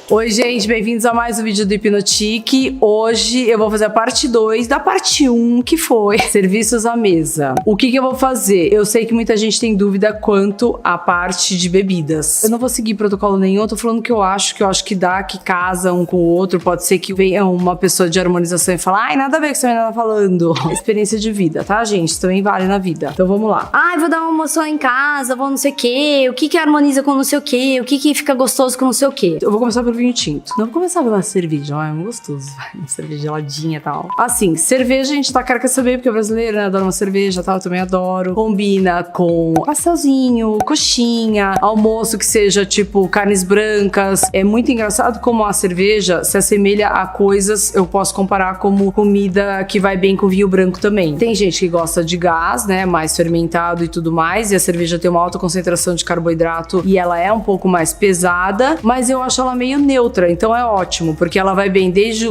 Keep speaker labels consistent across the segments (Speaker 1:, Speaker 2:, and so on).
Speaker 1: Oi, gente, bem-vindos a mais um vídeo do Hipnotique. Hoje eu vou fazer a parte 2 da parte 1, que foi serviços à mesa. O que eu vou fazer? Eu sei que muita gente tem dúvida quanto à parte de bebidas. Eu não vou seguir protocolo nenhum, eu tô falando o que eu acho que dá, que casa um com o outro. Pode ser que venha uma pessoa de harmonização e fale, ai, nada a ver com o que você tá falando. Experiência de vida, tá, gente? Isso também vale na vida. Então vamos lá.
Speaker 2: Ai, vou dar uma moção em casa, vou não sei o quê, o que harmoniza com não sei o quê, o que fica gostoso com não sei o quê.
Speaker 1: Eu vou começar pelo vinho tinto. Não vou começar pela cerveja, é muito gostoso, uma cerveja geladinha e tal. Assim, cerveja a gente tá cara quer saber, porque o brasileiro, né, adora uma cerveja e tal, eu também adoro. Combina com pastelzinho, coxinha, almoço que seja tipo carnes brancas. É muito engraçado como a cerveja se assemelha a coisas, eu posso comparar como comida que vai bem com vinho branco também. Tem gente que gosta de gás, né, mais fermentado e tudo mais, e a cerveja tem uma alta concentração de carboidrato e ela é um pouco mais pesada, mas eu acho ela meio neutra, então é ótimo, porque ela vai bem desde,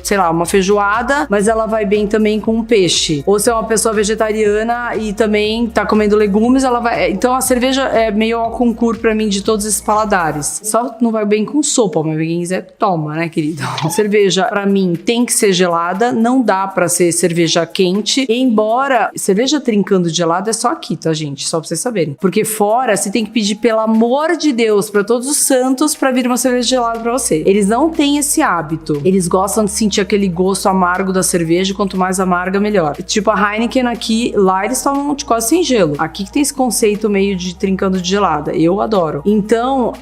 Speaker 1: sei lá, uma feijoada, mas ela vai bem também com um peixe. Ou se é uma pessoa vegetariana e também tá comendo legumes, ela vai... Então a cerveja é meio ao concurso pra mim de todos esses paladares. Só não vai bem com sopa, mas quem quiser toma, né, querido? Cerveja, pra mim, tem que ser gelada, não dá pra ser cerveja quente, embora cerveja trincando de gelado é só aqui, tá, gente? Só pra vocês saberem. Porque fora, você tem que pedir, pelo amor de Deus, pra todos os santos pra vir uma cerveja gelada pra você. Eles não têm esse hábito. Eles gostam de sentir aquele gosto amargo da cerveja, quanto mais amarga, melhor. Tipo, a Heineken aqui, lá eles tomam quase sem gelo. Aqui que tem esse conceito meio de trincando de gelada. Eu adoro. Então,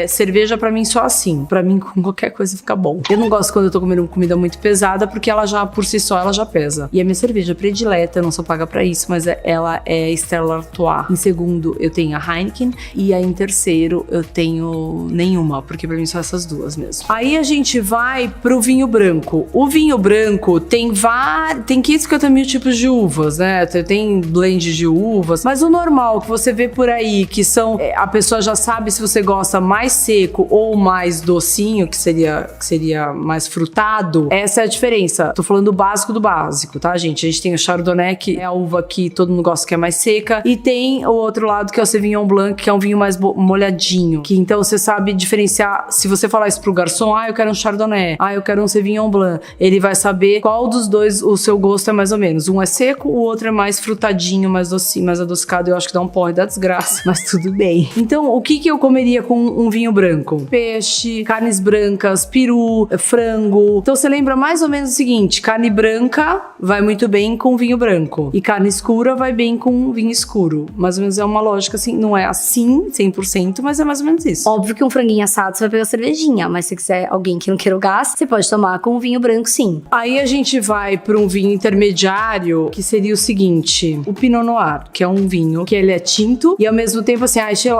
Speaker 1: cerveja pra mim só assim. Pra mim, com qualquer coisa fica bom. Eu não gosto quando eu tô comendo comida muito pesada, porque ela já, por si só, ela já pesa. E a minha cerveja predileta, eu não sou paga pra isso, mas ela é Stella Artois. Em segundo, eu tenho a Heineken. E aí, em terceiro, eu tenho nenhuma, porque pra mim são essas duas mesmo. Aí a gente vai pro vinho branco. O vinho branco tem 550 mil tipos de uvas, né? Tem blend de uvas, mas o normal que você vê por aí, que são... a pessoa já sabe se você gosta mais seco ou mais docinho, que seria mais frutado. Essa é a diferença. Tô falando do básico do básico, tá, gente? A gente tem o Chardonnay, que é a uva que todo mundo gosta que é mais seca, e tem o outro lado, que é o Sauvignon Blanc, que é um vinho mais molhadinho, que então você sabe diferenciar. Se você falar isso pro garçom, eu quero um Chardonnay, eu quero um Sauvignon Blanc, ele vai saber qual dos dois o seu gosto é mais ou menos. Um é seco, o outro é mais frutadinho, mais docinho, mais adocicado. Eu acho que dá um porre da desgraça, mas tudo bem. Então, o que eu comeria com um vinho branco? Peixe, carnes brancas, peru, frango. Então, você lembra mais ou menos o seguinte: carne branca vai muito bem com vinho branco, e carne escura vai bem com vinho escuro. Mais ou menos é uma lógica assim, não é assim 100%, mas é mais ou menos isso.
Speaker 2: Óbvio que um franguinho assado você vai pegar cervejinha, mas se quiser alguém que não queira o gás, você pode tomar com um vinho branco, sim.
Speaker 1: Aí a gente vai para um vinho intermediário, que seria o seguinte: o Pinot Noir, que é um vinho que ele é tinto e ao mesmo tempo assim,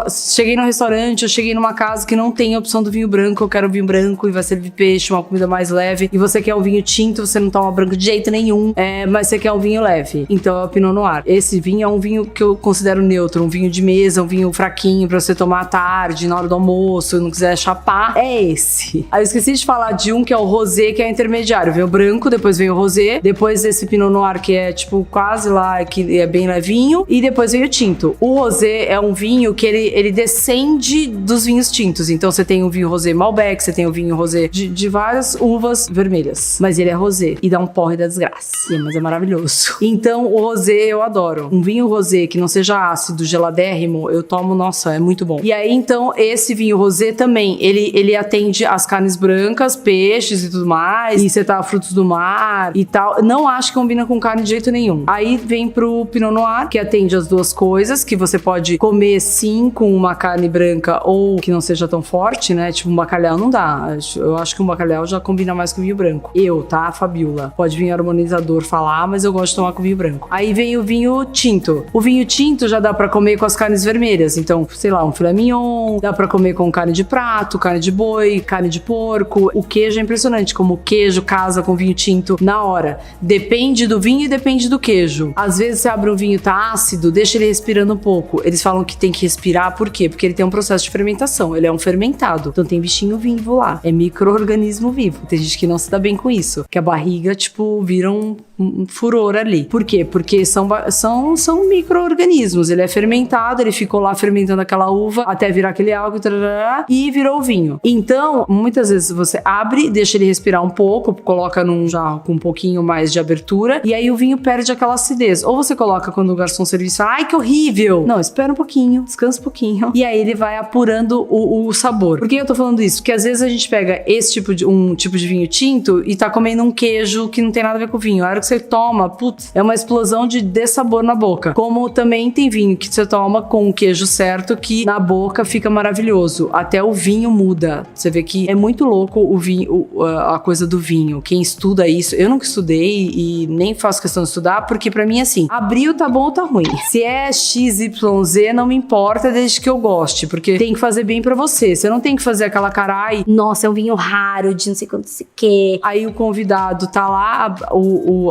Speaker 1: cheguei no restaurante, eu cheguei numa casa que não tem a opção do vinho branco, eu quero vinho branco e vai servir peixe, uma comida mais leve, e você quer o vinho tinto, você não toma branco de jeito nenhum, mas você quer um vinho leve, então é o Pinot Noir. Esse vinho é um vinho que eu considero neutro, um vinho de mesa, um vinho fraquinho pra você tomar à tarde, na hora do almoço, não quiser chapar, é esse. Aí eu esqueci de falar de um que é o rosé, que é intermediário. Vem o branco, depois vem o rosé, depois esse Pinot Noir que é tipo quase lá, que é bem levinho, e depois vem o tinto. O rosé é um vinho que ele descende dos vinhos tintos. Então você tem o vinho rosé Malbec, você tem o vinho rosé de várias uvas vermelhas, mas ele é rosé e dá um porre da desgraça. Mas é maravilhoso. Então o rosé eu adoro. Um vinho rosé que não seja ácido, geladérrimo, eu tomo, nossa, é muito bom. E aí então esse vinho rosé também, ele atende as carnes brancas, peixes e tudo mais, e você tá frutos do mar e tal. Não acho que combina com carne de jeito nenhum. Aí vem pro Pinot Noir, que atende as duas coisas, que você pode comer sim com uma carne branca ou que não seja tão forte, né? Tipo um bacalhau não dá. Eu acho que um bacalhau já combina mais com vinho branco. Tá, Fabiola? Pode vir harmonizador falar, mas eu gosto de tomar com vinho branco. Aí vem o vinho tinto. O vinho tinto já dá pra comer com as carnes vermelhas. Então, sei lá, um filé mignon, dá pra comer com carne de prato, carne de boi, carne de porco. O queijo é impressionante, como o queijo casa com vinho tinto na hora. Depende do vinho e depende do queijo. Às vezes você abre um vinho, tá ácido, deixa ele respirando um pouco. Eles falam que tem que respirar, por quê? Porque ele tem um processo de fermentação, ele é um fermentado. Então tem bichinho vivo lá, é micro-organismo vivo. Tem gente que não se dá bem com isso, que a barriga, tipo, vira um furor ali. Por quê? Porque são micro-organismos. Ele é fermentado, ele ficou lá fermentando aquela uva até virar aquele álcool e virou vinho. Então, muitas vezes você abre, deixa ele respirar um pouco, coloca num jarro com um pouquinho mais de abertura e aí o vinho perde aquela acidez. Ou você coloca quando o garçom serviço, ai que horrível! Não, espera um pouquinho, descansa um pouquinho e aí ele vai apurando o sabor. Por que eu tô falando isso? Porque às vezes a gente pega um tipo de vinho tinto e tá comendo um queijo que não tem nada a ver com o vinho. A hora que você toma, putz, é uma explosão de dessabor na boca. Como também tem vinho que você toma com o queijo certo que na boca fica maravilhoso. Até o vinho muda. Você vê que é muito louco o vinho, a coisa do vinho. Quem estuda isso, eu nunca estudei e nem faço questão de estudar, porque pra mim assim, abriu tá bom ou tá ruim. Se é XYZ, não me importa desde que eu goste, porque tem que fazer bem pra você. Você não tem que fazer aquela cara, ai,
Speaker 2: nossa, é um vinho raro de não sei quanto se quer.
Speaker 1: Aí o convidado tá lá,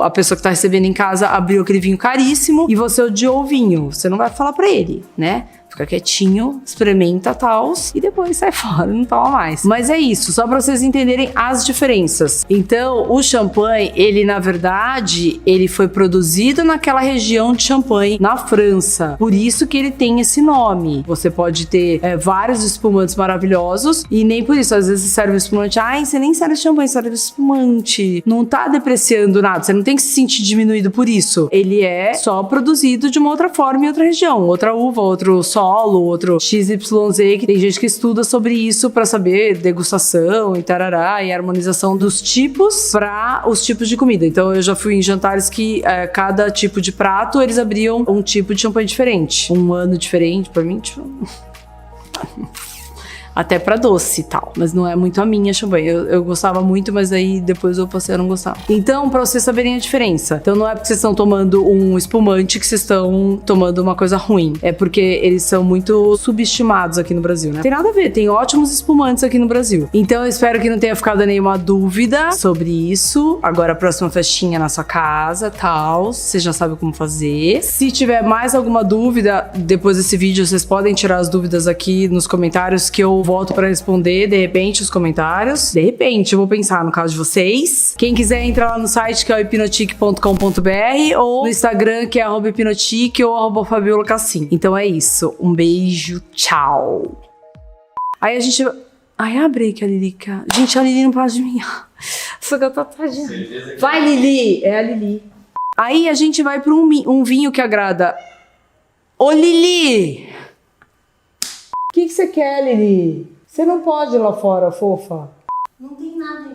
Speaker 1: a pessoa que tá recebendo em casa abriu aquele vinho caríssimo e você odiou o vinho. Você não vai falar pra ele, né? Fica quietinho, experimenta tals e depois sai fora, não toma mais. Mas é isso, só pra vocês entenderem as diferenças. Então, o champanhe, ele na verdade, ele foi produzido naquela região de Champagne, na França. Por isso que ele tem esse nome. Você pode ter vários espumantes maravilhosos e nem por isso. Às vezes você serve espumante, ai, você nem serve champanhe, serve espumante. Não tá depreciando nada, você não tem que se sentir diminuído por isso. Ele é só produzido de uma outra forma em outra região. Outra uva, outro solo, outro XYZ, que tem gente que estuda sobre isso pra saber degustação e tarará, e harmonização dos tipos para os tipos de comida. Então eu já fui em jantares que cada tipo de prato eles abriam um tipo de champanhe diferente, um ano diferente. Pra mim, tipo... até pra doce e tal, mas não é muito a minha champanhe. Eu gostava muito, mas aí depois eu passei a não gostar. Então, pra vocês saberem a diferença. Então não é porque vocês estão tomando um espumante que vocês estão tomando uma coisa ruim. É porque eles são muito subestimados aqui no Brasil, né? Tem nada a ver, tem ótimos espumantes aqui no Brasil. Então eu espero que não tenha ficado nenhuma dúvida sobre isso. Agora a próxima festinha na sua casa, tal, você já sabe como fazer. Se tiver mais alguma dúvida depois desse vídeo, vocês podem tirar as dúvidas aqui nos comentários que eu volto pra responder, de repente, os comentários. De repente, eu vou pensar no caso de vocês. Quem quiser entrar lá no site, que é o hipnotique.com.br, ou no Instagram, que é @hipnotique ou @fabiolacassim. Então é isso. Um beijo, tchau. Aí a gente... Ai, abre que a Lilica. Gente, a Lili não para de mim. Só que eu tô tadinha. Vai, Lili! É a Lili. Aí a gente vai pra um vinho que agrada. Ô, Lili! O que você quer, Lili? Você não pode ir lá fora, fofa.
Speaker 2: Não tem nada